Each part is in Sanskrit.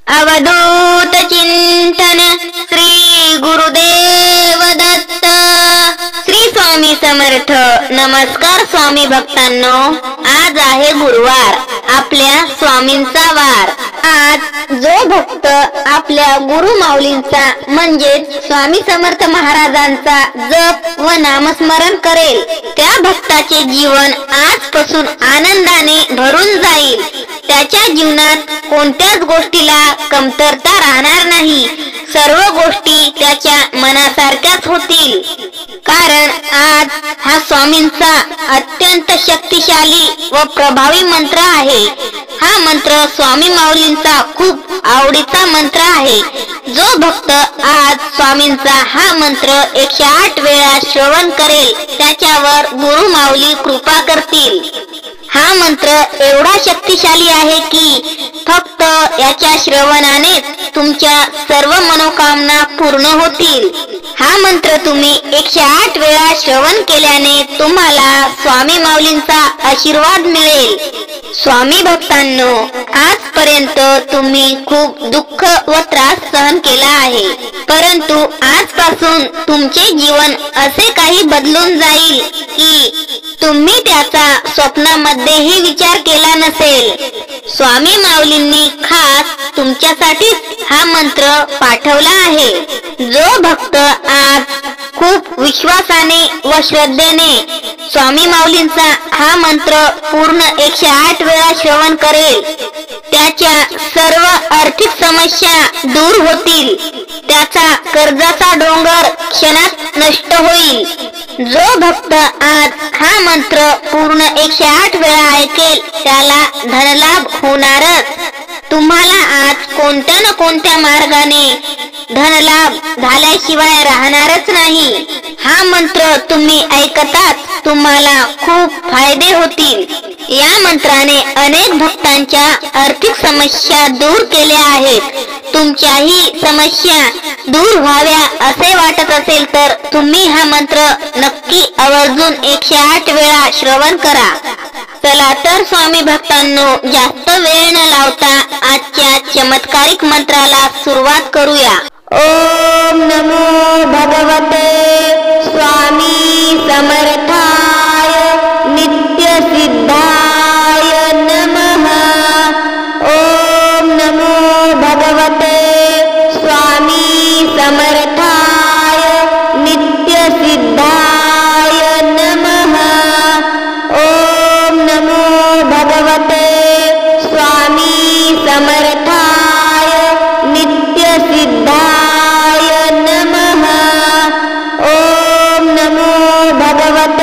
अवधूत चिंतन श्री गुरुदेव दत्त. श्री स्वामी समर्थ. नमस्कार स्वामी भक्तांनो. आज आहे गुरुवार, आपल्या स्वामींचा वार. आज जो भक्त आपल्या गुरु माऊलींचा म्हणजेच स्वामी समर्थ महाराजांचा जप व नामस्मरण करेल त्या भक्ताचे जीवन आजपासून आनंदाने भरून जाईल. त्याच्या जीवनात कोणत्याच गोष्टीला कमतरता राहणार नाही. सर्व गोष्टी त्याच्या मनासारख्याच होतील. कारण आज हा स्वामींचा अत्यंत शक्तिशाली व प्रभावी मंत्र आहे. हा मंत्र स्वामी माऊलींचा खूप आवडीचा मंत्र आहे. जो भक्त आज स्वामींचा हा मंत्र 108 वेळा श्रवण करेल त्याच्यावर गुरु माऊली कृपा करतील. हा मंत्र एवढा शक्तिशाली आहे की फक्त याच्या श्रवणाने तुमच्या सर्व मनोकामना पूर्ण होतील. हा मंत्र तुम्ही 108 वेळा श्रवण केल्याने तुम्हाला स्वामी माऊलींचा आशीर्वाद मिळेल. स्वामी भक्तांनो, आजपर्यंत तुम्ही खूप दुःख व त्रास सहन केला आहे, परंतु आजपासून तुमचे जीवन असे काही बदलून जाईल की तुम्ही त्याचा स्वप्नामध्येही विचार केला नसेल. स्वामी माऊलींनी खास तुमच्यासाठीच हा मंत्र पाठवला आहे. जो भक्त आज खूप विश्वासाने व श्रद्धेने स्वामी माऊलींचा हा मंत्र पूर्ण 108 वेळा श्रवण करेल त्याच्या सर्व आर्थिक समस्या दूर होतील. त्याचा कर्जाचा डोंगर क्षणात नष्ट होईल. जो भक्त आज हा मंत्र पूर्ण 108 वेळा ऐकेल त्याला धनलाभ होणारच. तुम्हाला आज कोणत्या ना कोणत्या मार्गाने धनलाभ झाल्याशिवाय राहणारच नाही. हा मंत्र तुम्ही ऐकताच तुम्हाला खूप फायदे होतील. या मंत्राने अनेक भक्तांच्या आर्थिक समस्या दूर केल्या आहेत. तुमच्याही समस्या दूर व्हाव्या असे वाटत असेल तर तुम्ही हा मंत्र नक्की आवर्जून 108 वेळा श्रवण करा. चला तर स्वामी भक्तांनो, जास्त वेळ न लावता आजच्या चमत्कारिक मंत्राला सुरुवात करूया. ओम नमो भगवते स्वामी समर्थाय नित्य सिद्धाय नमः. ओम नमो भगवते स्वामी समर्थाय नित्य सिद्धाय नमः. ओम नमो भगवते स्वामी समर्थाय नित्य सिद्धाय नमः. ओम नमो भगवते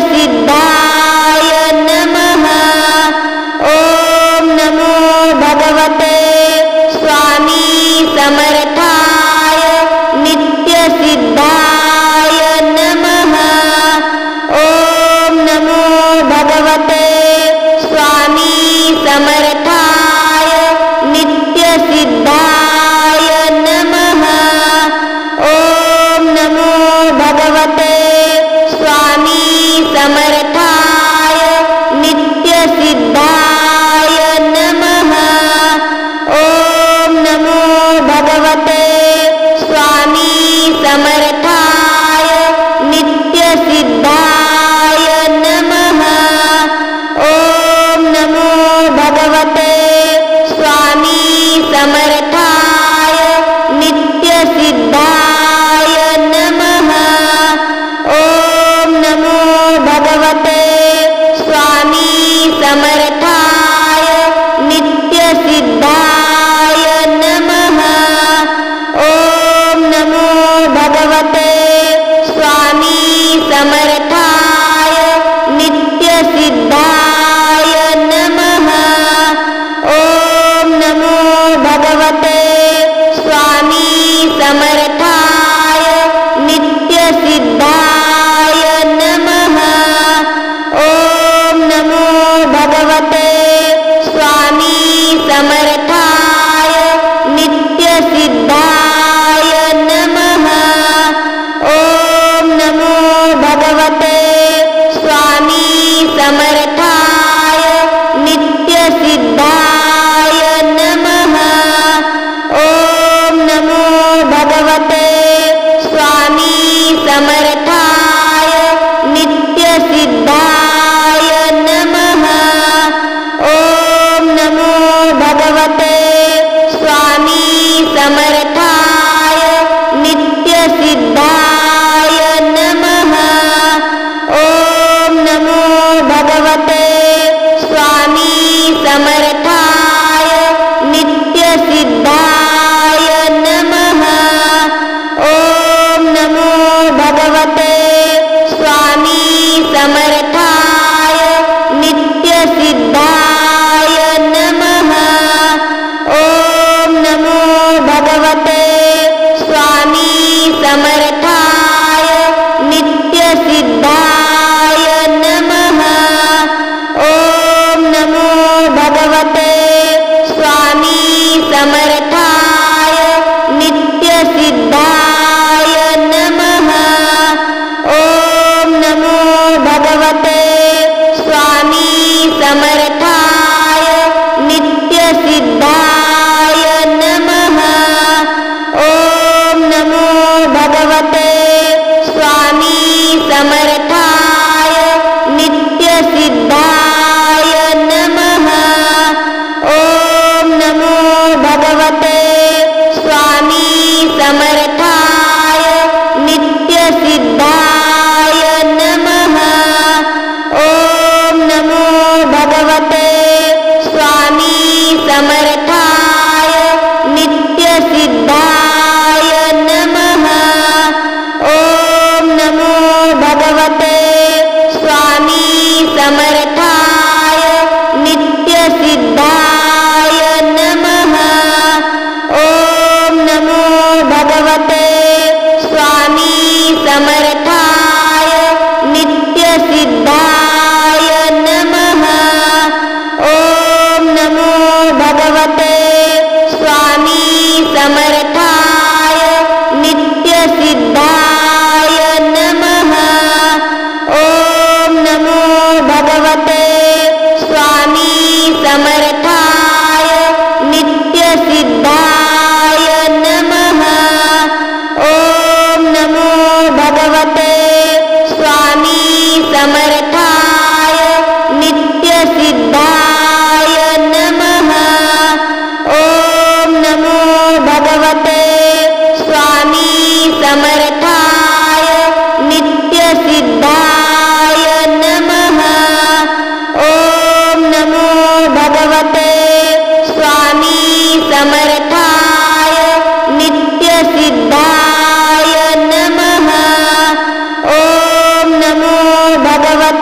नित्यसिद्धाय नमः। ॐ नमो भगवते स्वामी समर्थाय नित्यसिद्धाय नमः। ॐ नमो भगवते स्वामी समर्थाय नित्यसिद्धाय नमः। ॐ नमो भगवते स्वामी समर्थाय नित्यसिद्धाय नमः। ॐ नमो भगवते स्वामी समर्थाय नित्यसिद्धाय नमः। ॐ नमो भगवते स्वामी समर्थाय नित्यसिद्धाय नमः। ॐ नमो भगवते स्वामी समर्थाय नित्यसिद्धाय नमः। ॐ नमो भगवते स्वामी समर्थाय नित्यसिद्धाय नमः। ॐ नमो भगवते स्वामी समर्थाय नित्यसिद्धाय नमः। ॐ नमो भगवते स्वामी समर्थाय नित्यसिद्धाय नमः। ॐ नमो भगवते स्वामी समर्थाय नित्यसिद्धाय नमः। ॐ नमो भगवते स्वामी समर्थाय नित्यसिद्धाय नमः। ॐ नमो भगवते स्वामी समर्थाय नित्यसिद्धाय नमः। ॐ नमो भगवते स्वामी समर्थाय नित्यसिद्धाय नमः। ॐ नमो भगवते स्वामी समर्थाय नित्यसिद्धाय नमः। ॐ नमो भगवते स्वामी समर्थाय नित्यसिद्धाय नमः।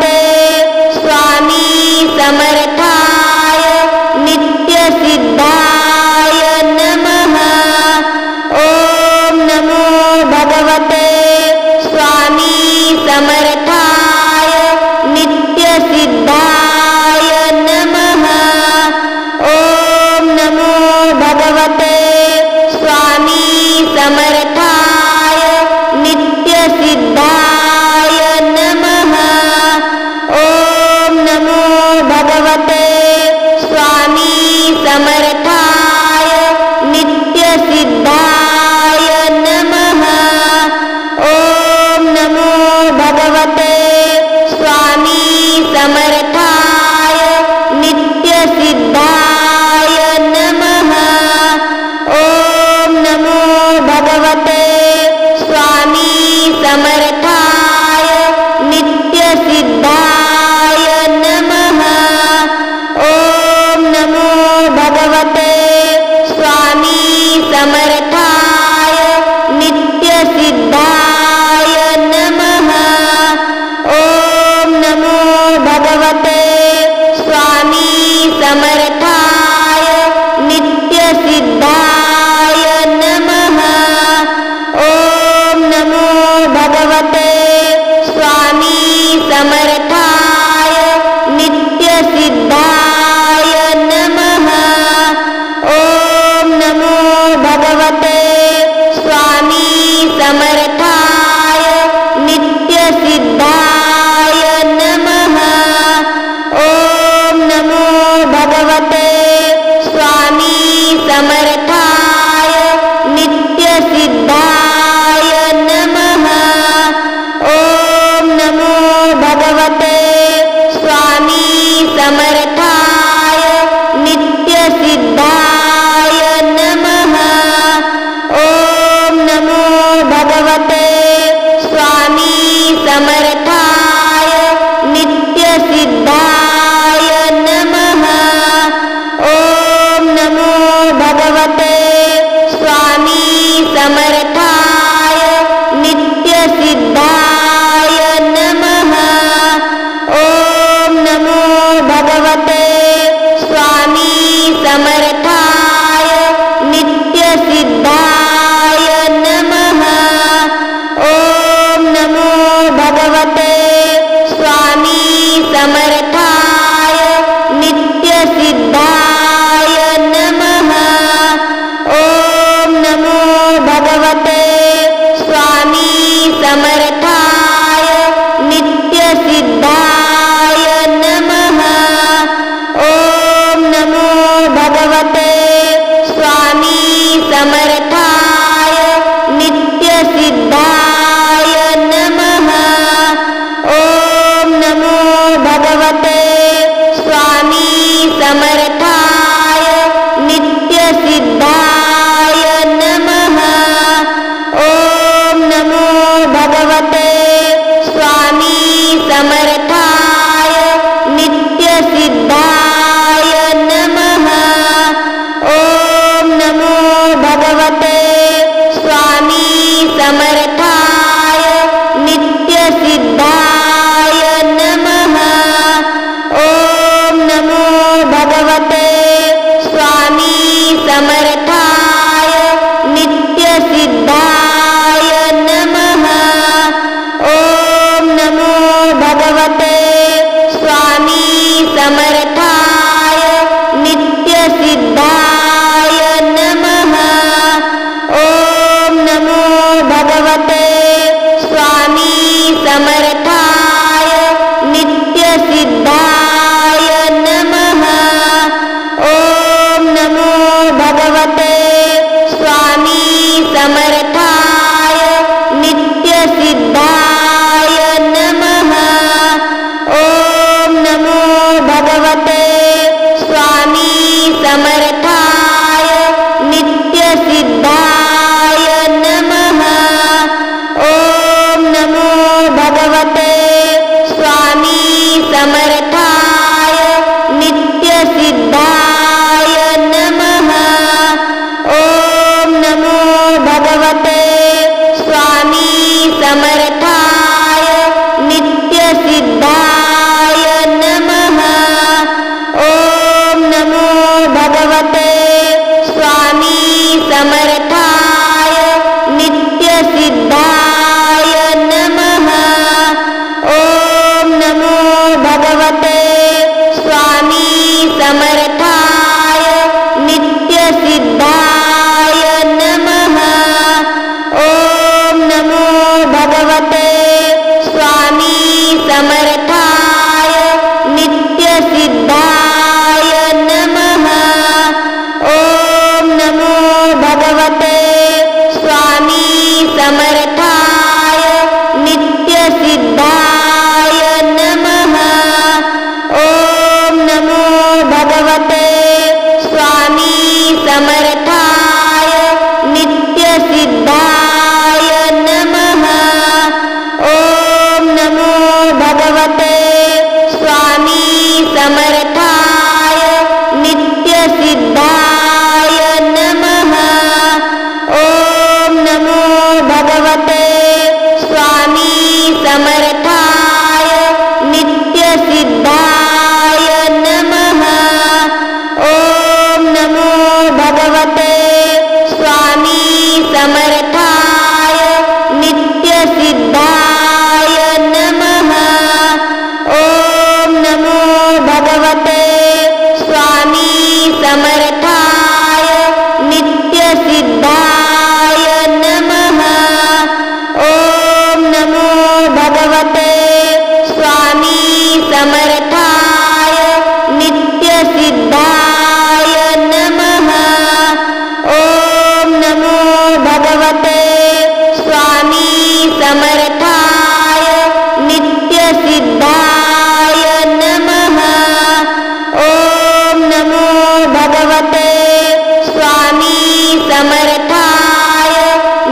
भगवते स्वामी समर्थाय नित्यसिद्धाय नमः। ओम नमो भगवते स्वामी समर्थाय नित्यसिद्धाय नमः। ओम नमो भगवते स्वामी समर्थाय नित्यसिद्धाय नमः। ओम नमो भगवते स्वामी समर्थाय नित्यसिद्धाय नमः। ओम नमो भगवते स्वामी समर्थाय नित्यसिद्धाय नमः। ओम नमो भगवते स्वामी समर्थाय नित्यसिद्धाय नमः। ओम नमो भगवते स्वामी समर्थाय नित्यसिद्धाय नमः। ओम नमो भगवते स्वामी समर्थाय नित्यसिद्धाय नमः। ओम नमो भगवते स्वामी समर्थाय नित्यसिद्धाय नमः। ओम नमो भगवते स्वामी समर्थाय नित्यसिद्धाय नमः। ओम नमो भगवते स्वामी समर्थाय नित्यसिद्धाय नमः। ओम नमो भगवते स्वामी समर्थाय नित्यसिद्धाय नमः। ओम नमो भगवते स्वामी समर्थाय नित्यसिद्धाय नमः। ओम नमो भगवते स्वामी समर्थाय नित्यसिद्धाय नमः। ओम नमो भगवते स्वामी समर्थाय नित्यसिद्धाय नमः। ओम नमो भगवते स्वामी समर्थाय नित्यसिद्धाय नमः। ओम नमो भगवते स्वामी समर्थाय नित्यसिद्धाय नमः। ओम नमो भगवते स्वामी समर्थाय नित्यसिद्धाय नमः। ओम नमो भगवते भगवते स्वामी समर्थाय नित्यसिद्धाय नमः। ॐ नमो भगवते स्वामी समर्थाय नित्यसिद्धाय नमः। ॐ नमो भगवते स्वामी समर्थाय नित्यसिद्धाय नमः। ॐ नमो भगवते स्वामी समर्थाय नित्यसिद्धाय नमः। ॐ नमो भगवते स्वामी समर्थाय नित्यसिद्धाय नमः। ॐ नमो भगवते स्वामी समर्थाय नित्यसिद्धाय नमः। ॐ नमो भगवते स्वामी समर्थाय नित्यसिद्धाय नमः। ॐ नमो भगवते स्वामी समर्थाय नित्यसिद्धाय नमः। ॐ नमो भगवते स्वामी समर्थाय नित्यसिद्धाय नमः। ॐ नमो भगवते स्वामी समर्थाय नित्यसिद्धाय नमः। ॐ नमो भगवते स्वामी समर्थाय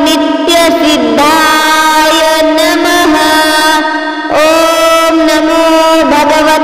नित्यसिद्धाय नमः। ॐ नमो भगवते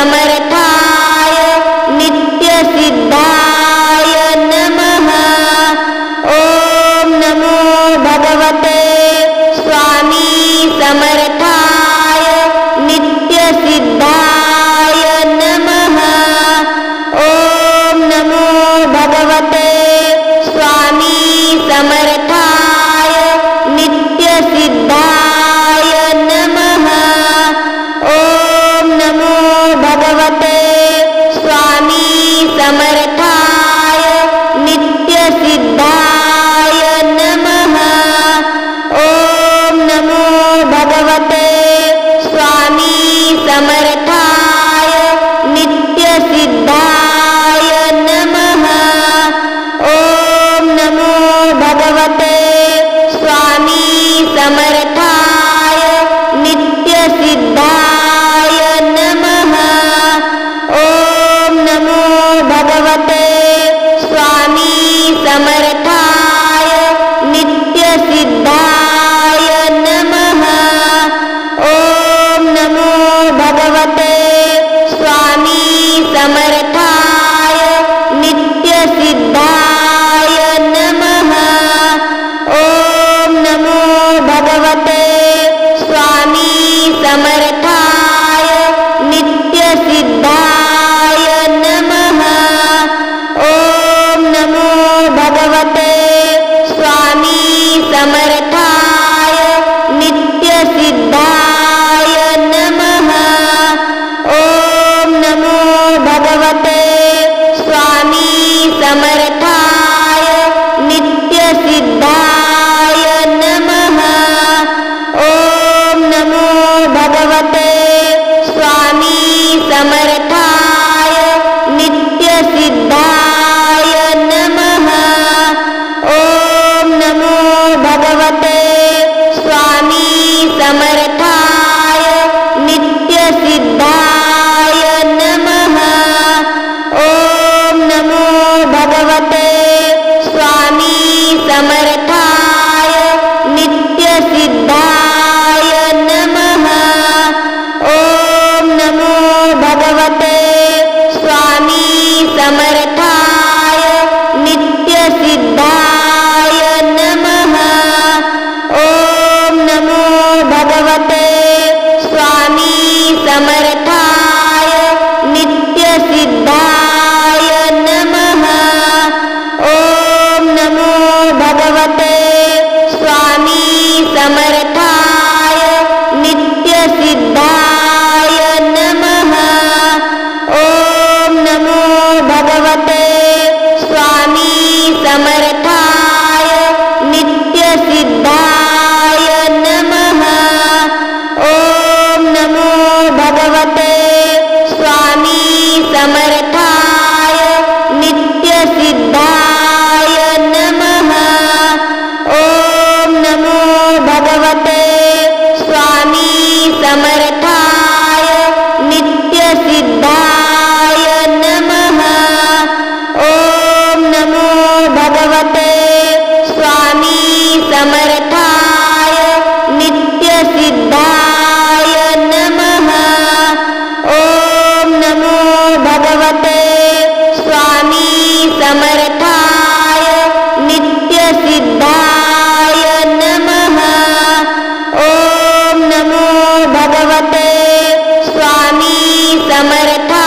समर्थाय नित्यसिद्धाय नमः। ॐ नमो भगवते स्वामी समर्थाय नित्यसिद्धाय नमः। ॐ नमो भगवते स्वामी समर्थाय नित्यसिद्धाय नमः। ॐ नमो भगवते स्वामी समर्थाय नित्यसिद्धाय नमः। ॐ नमो भगवते स्वामी समर्थाय नित्यसिद्धाय नमः। ॐ नमो भगवते स्वामी समर्थाय नित्यसिद्धाय नमः। ॐ नमो भगवते स्वामी समर्थाय नित्यसिद्धाय नमः। ॐ नमो भगवते स्वामी समर्थाय नित्यसिद्धाय नमः। ॐ नमो भगवते स्वामी समर्थाय नित्यसिद्धाय नमः। ॐ नमो भगवते स्वामी समर्थाय नित्यसिद्धाय नमः। ॐ नमो भगवते स्वामी समर्थाय नित्यसिद्धाय नमः। ॐ नमो भगवते स्वामी समर्थाय नित्यसिद्धाय नमः। ॐ नमो भगवते स्वामी समर्थाय नित्यसिद्धाय नमः। ॐ नमो भगवते स्वामी समर्थाय नित्यसिद्धाय नमः। ॐ नमो भगवते स्वामी समर्थाय नित्यसिद्धाय नमः। ॐ नमो भगवते स्वामी समर्थाय नित्यसिद्धाय नमः। ॐ नमो भगवते स्वामी समर्थाय नित्यसिद्धाय नमः। ॐ नमो भगवते स्वामी समर्थाय नित्यसिद्धाय नमः। ॐ नमो भगवते स्वामी समर्थाय नित्यसिद्धाय नमः। ॐ नमो भगवते स्वामी समर्थाय नित्यसिद्धाय नमः। ॐ नमो भगवते स्वामी समर्थाय नित्यसिद्धाय नमः। ॐ नमो भगवते स्वामी समर्थाय नित्यसिद्धाय नमः। ॐ नमो भगवते स्वामी समर्थाय